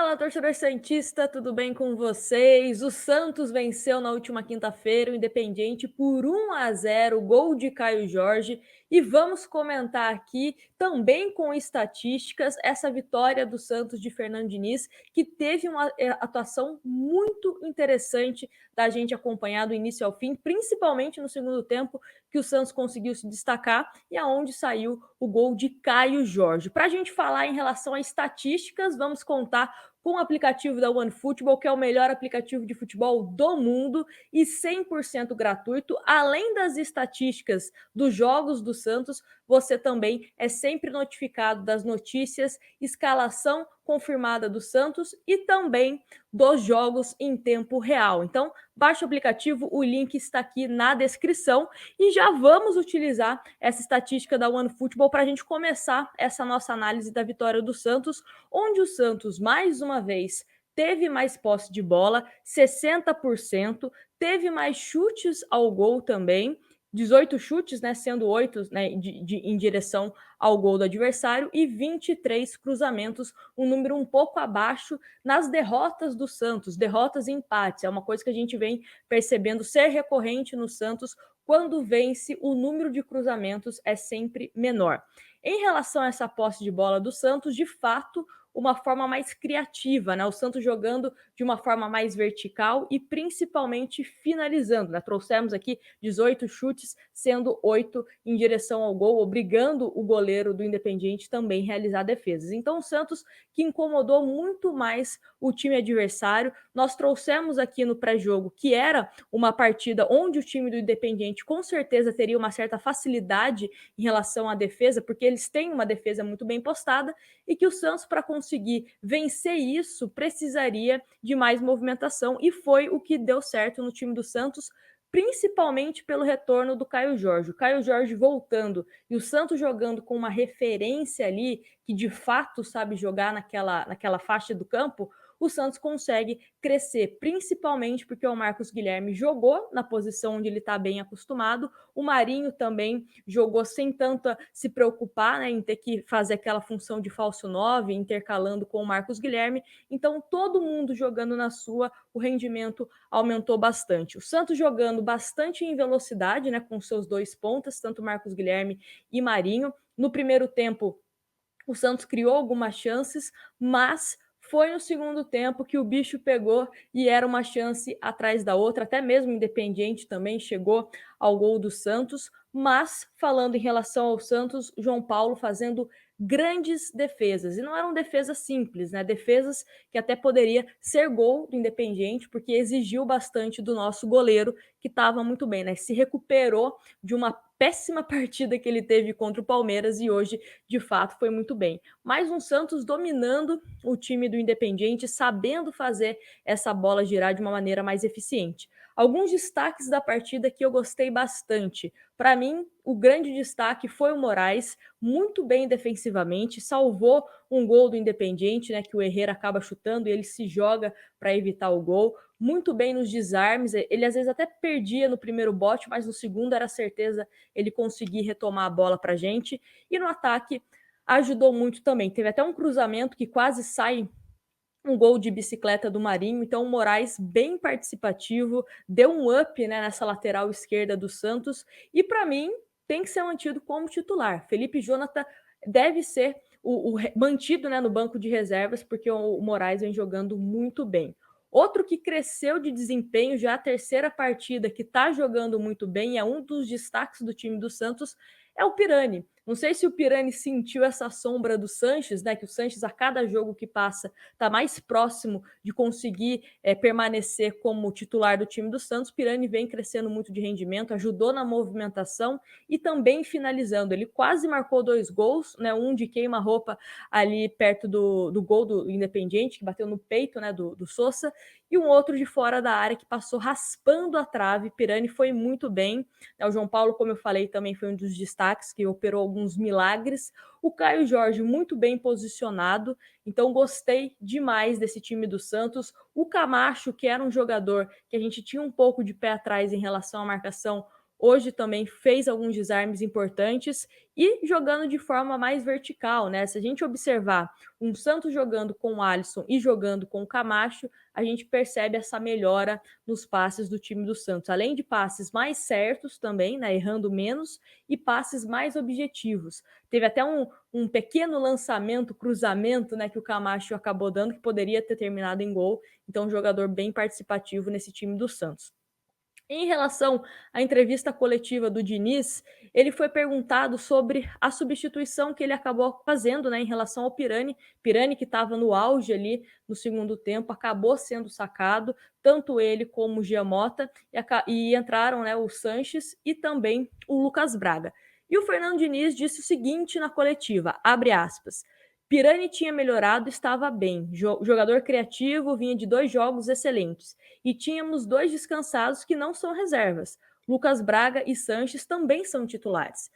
Fala, torcedor santista, tudo bem com vocês? O Santos venceu na última quinta-feira o Independiente por 1-0, gol de Caio Jorge. E vamos comentar aqui, também com estatísticas, essa vitória do Santos de Fernando Diniz, que teve uma atuação muito interessante da gente acompanhar do início ao fim, principalmente no segundo tempo, que o Santos conseguiu se destacar e aonde saiu o gol de Caio Jorge. Para a gente falar em relação a estatísticas, vamos contar com o aplicativo da OneFootball, que é o melhor aplicativo de futebol do mundo e 100% gratuito. Além das estatísticas dos jogos do Santos, você também é sempre notificado das notícias, escalação confirmada do Santos e também dos jogos em tempo real. Então, baixe o aplicativo, o link está aqui na descrição e já vamos utilizar essa estatística da OneFootball para a gente começar essa nossa análise da vitória do Santos, onde o Santos, mais uma vez, teve mais posse de bola, 60%, teve mais chutes ao gol também, 18 chutes, né, sendo 8 né, em direção ao gol do adversário e 23 cruzamentos, um número um pouco abaixo nas derrotas do Santos, derrotas e empates. É uma coisa que a gente vem percebendo ser recorrente no Santos. Quando vence, o número de cruzamentos é sempre menor. Em relação a essa posse de bola do Santos, de fato, uma forma mais criativa, né? O Santos jogando de uma forma mais vertical e principalmente finalizando, né? Trouxemos aqui 18 chutes, sendo 8 em direção ao gol, obrigando o goleiro do Independiente também a realizar defesas. Então o Santos que incomodou muito mais o time adversário. Nós trouxemos aqui no pré-jogo que era uma partida onde o time do Independiente com certeza teria uma certa facilidade em relação à defesa, porque eles têm uma defesa muito bem postada e que o Santos, para conseguir vencer isso, precisaria de mais movimentação e foi o que deu certo no time do Santos, principalmente pelo retorno do Caio Jorge. O Caio Jorge voltando e o Santos jogando com uma referência ali que de fato sabe jogar naquela faixa do campo, o Santos consegue crescer, principalmente porque o Marcos Guilherme jogou na posição onde ele está bem acostumado, o Marinho também jogou sem tanto se preocupar, né, em ter que fazer aquela função de falso 9, intercalando com o Marcos Guilherme, então todo mundo jogando na sua, o rendimento aumentou bastante. O Santos jogando bastante em velocidade, né, com seus dois pontas, tanto Marcos Guilherme e Marinho. No primeiro tempo, o Santos criou algumas chances, mas foi no segundo tempo que o bicho pegou e era uma chance atrás da outra, até mesmo o Independiente também chegou ao gol do Santos, mas falando em relação ao Santos, João Paulo fazendo grandes defesas, e não eram defesas simples, né? Defesas que até poderia ser gol do Independiente, porque exigiu bastante do nosso goleiro, que estava muito bem, né? Se recuperou de uma péssima partida que ele teve contra o Palmeiras e hoje, de fato, foi muito bem. Mais um Santos dominando o time do Independiente, sabendo fazer essa bola girar de uma maneira mais eficiente. Alguns destaques da partida que eu gostei bastante. Para mim, o grande destaque foi o Moraes, muito bem defensivamente, salvou um gol do Independiente, né, que o Herrera acaba chutando e ele se joga para evitar o gol. Muito bem nos desarmes, ele às vezes até perdia no primeiro bote, mas no segundo era certeza ele conseguir retomar a bola para a gente. E no ataque ajudou muito também. Teve até um cruzamento que quase sai um gol de bicicleta do Marinho, então o Moraes bem participativo, deu um up, né, nessa lateral esquerda do Santos, e para mim tem que ser mantido como titular. Felipe Jonathan deve ser mantido, né, no banco de reservas, porque o Moraes vem jogando muito bem. Outro que cresceu de desempenho, já a terceira partida que está jogando muito bem, é um dos destaques do time do Santos, é o Pirani. Não sei se o Pirani sentiu essa sombra do Sanches, né? Que o Sanches, a cada jogo que passa, está mais próximo de conseguir permanecer como titular do time do Santos. Pirani vem crescendo muito de rendimento, ajudou na movimentação e também finalizando. Ele quase marcou 2 gols, né? Um de queima-roupa ali perto do gol do Independiente, que bateu no peito, né, do Sousa, e um outro de fora da área que passou raspando a trave. Pirani foi muito bem. O João Paulo, como eu falei, também foi um dos destaques, que operou alguns milagres. O Caio Jorge muito bem posicionado, então gostei demais desse time do Santos. O Camacho, que era um jogador que a gente tinha um pouco de pé atrás em relação à marcação, Hoje também fez alguns desarmes importantes e jogando de forma mais vertical, né? Se a gente observar um Santos jogando com o Alisson e jogando com o Camacho, a gente percebe essa melhora nos passes do time do Santos. Além de passes mais certos também, né? Errando menos, e passes mais objetivos. Teve até um pequeno lançamento, cruzamento, né? Que o Camacho acabou dando, que poderia ter terminado em gol. Então, um jogador bem participativo nesse time do Santos. Em relação à entrevista coletiva do Diniz, ele foi perguntado sobre a substituição que ele acabou fazendo, né, em relação ao Pirani. Pirani, que estava no auge ali no segundo tempo, acabou sendo sacado, tanto ele como o Giamota, e entraram, né, o Sanches e também o Lucas Braga. E o Fernando Diniz disse o seguinte na coletiva, abre aspas, Pirani tinha melhorado, estava bem. Jogador criativo, vinha de 2 jogos excelentes. E tínhamos 2 descansados que não são reservas. Lucas Braga e Sanches também são titulares.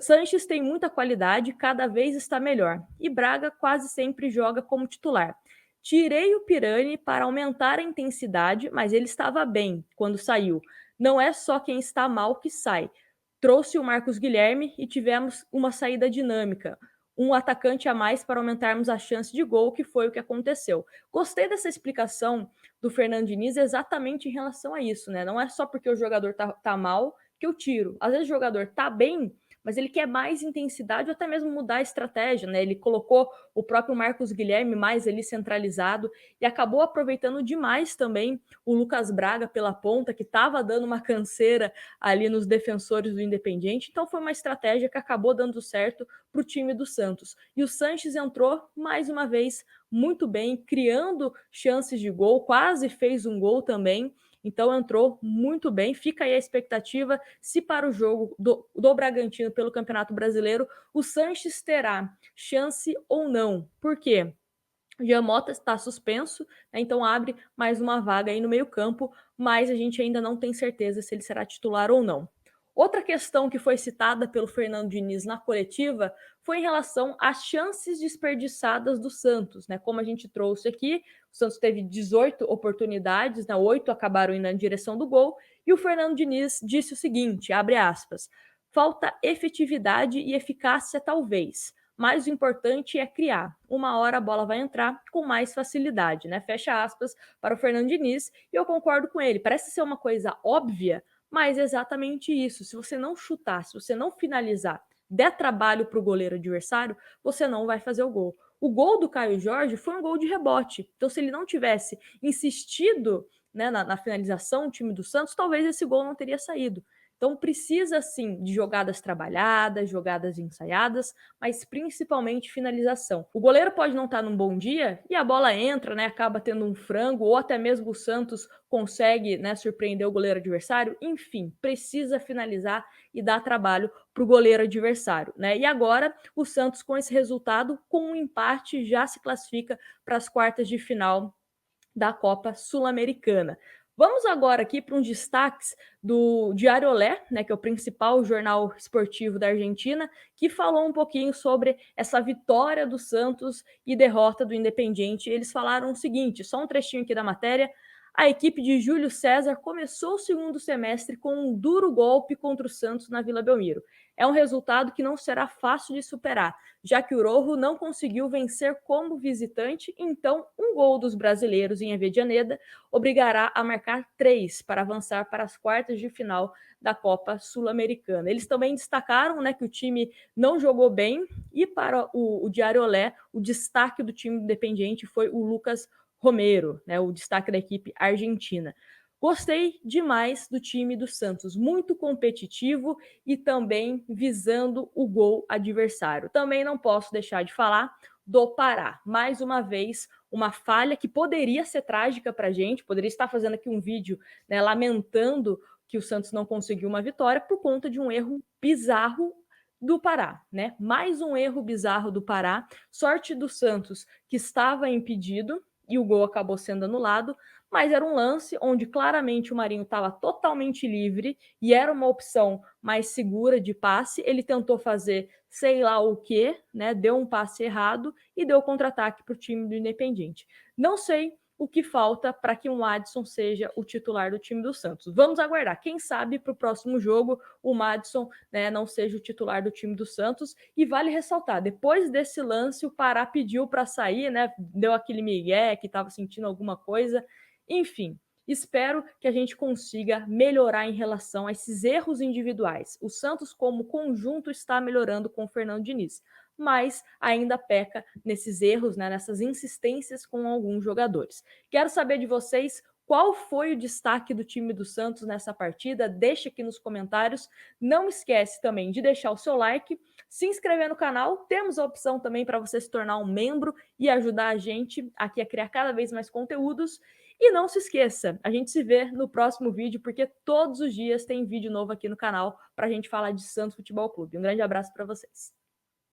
Sanches tem muita qualidade, cada vez está melhor. E Braga quase sempre joga como titular. Tirei o Pirani para aumentar a intensidade, mas ele estava bem quando saiu. Não é só quem está mal que sai. Trouxe o Marcos Guilherme e tivemos uma saída dinâmica, um atacante a mais para aumentarmos a chance de gol, que foi o que aconteceu. Gostei dessa explicação do Fernando Diniz exatamente em relação a isso, né? Não é só porque o jogador tá mal que eu tiro. Às vezes o jogador tá bem, mas ele quer mais intensidade ou até mesmo mudar a estratégia, né? Ele colocou o próprio Marcos Guilherme mais ali centralizado e acabou aproveitando demais também o Lucas Braga pela ponta, que estava dando uma canseira ali nos defensores do Independiente. Então foi uma estratégia que acabou dando certo para o time do Santos. E o Sanches entrou mais uma vez muito bem, criando chances de gol, quase fez um gol também. Então entrou muito bem. Fica aí a expectativa se para o jogo do Bragantino pelo Campeonato Brasileiro o Sanches terá chance ou não. Por quê? O Giamota está suspenso, né, então abre mais uma vaga aí no meio-campo, mas a gente ainda não tem certeza se ele será titular ou não. Outra questão que foi citada pelo Fernando Diniz na coletiva foi em relação às chances desperdiçadas do Santos, né? Como a gente trouxe aqui, o Santos teve 18 oportunidades, né? 8 acabaram indo na direção do gol, e o Fernando Diniz disse o seguinte, abre aspas, falta efetividade e eficácia talvez, mas o importante é criar. Uma hora a bola vai entrar com mais facilidade, né? Fecha aspas para o Fernando Diniz, e eu concordo com ele. Parece ser uma coisa óbvia, mas é exatamente isso. Se você não chutar, se você não finalizar, der trabalho para o goleiro adversário, você não vai fazer o gol. O gol do Caio Jorge foi um gol de rebote. Então, se ele não tivesse insistido, né, na finalização, o time do Santos, talvez esse gol não teria saído. Então precisa sim de jogadas trabalhadas, jogadas ensaiadas, mas principalmente finalização. O goleiro pode não estar num bom dia e a bola entra, né, acaba tendo um frango, ou até mesmo o Santos consegue, né, surpreender o goleiro adversário. Enfim, precisa finalizar e dar trabalho para o goleiro adversário, né? E agora o Santos, com esse resultado, com um empate, já se classifica para as quartas de final da Copa Sul-Americana. Vamos agora aqui para uns destaques do Diário Olé, né, que é o principal jornal esportivo da Argentina, que falou um pouquinho sobre essa vitória do Santos e derrota do Independiente. Eles falaram o seguinte, só um trechinho aqui da matéria, a equipe de Júlio César começou o segundo semestre com um duro golpe contra o Santos na Vila Belmiro. É um resultado que não será fácil de superar, já que o Rojo não conseguiu vencer como visitante, então um gol dos brasileiros em Avedianeda obrigará a marcar 3 para avançar para as quartas de final da Copa Sul-Americana. Eles também destacaram, né, que o time não jogou bem, e para o Diário Olé, o destaque do time independente foi o Lucas Romero, né, o destaque da equipe argentina. Gostei demais do time do Santos, muito competitivo e também visando o gol adversário. Também não posso deixar de falar do Pará. Mais uma vez, uma falha que poderia ser trágica para a gente, poderia estar fazendo aqui um vídeo, né, lamentando que o Santos não conseguiu uma vitória por conta de um erro bizarro do Pará, né? Mais um erro bizarro do Pará. Sorte do Santos, que estava impedido e o gol acabou sendo anulado, mas era um lance onde claramente o Marinho estava totalmente livre e era uma opção mais segura de passe. Ele tentou fazer sei lá o que, né? Deu um passe errado e deu contra-ataque para o time do Independiente. Não sei o que falta para que um Maddison seja o titular do time do Santos. Vamos aguardar. Quem sabe para o próximo jogo o Maddison, né, não seja o titular do time do Santos. E vale ressaltar, depois desse lance, o Pará pediu para sair, né? Deu aquele migué que estava sentindo alguma coisa. Enfim, espero que a gente consiga melhorar em relação a esses erros individuais. O Santos, como conjunto, está melhorando com o Fernando Diniz, mas ainda peca nesses erros, né, nessas insistências com alguns jogadores. Quero saber de vocês qual foi o destaque do time do Santos nessa partida. Deixa aqui nos comentários. Não esquece também de deixar o seu like, se inscrever no canal. Temos a opção também para você se tornar um membro e ajudar a gente aqui a criar cada vez mais conteúdos. E não se esqueça, a gente se vê no próximo vídeo, porque todos os dias tem vídeo novo aqui no canal para a gente falar de Santos Futebol Clube. Um grande abraço para vocês.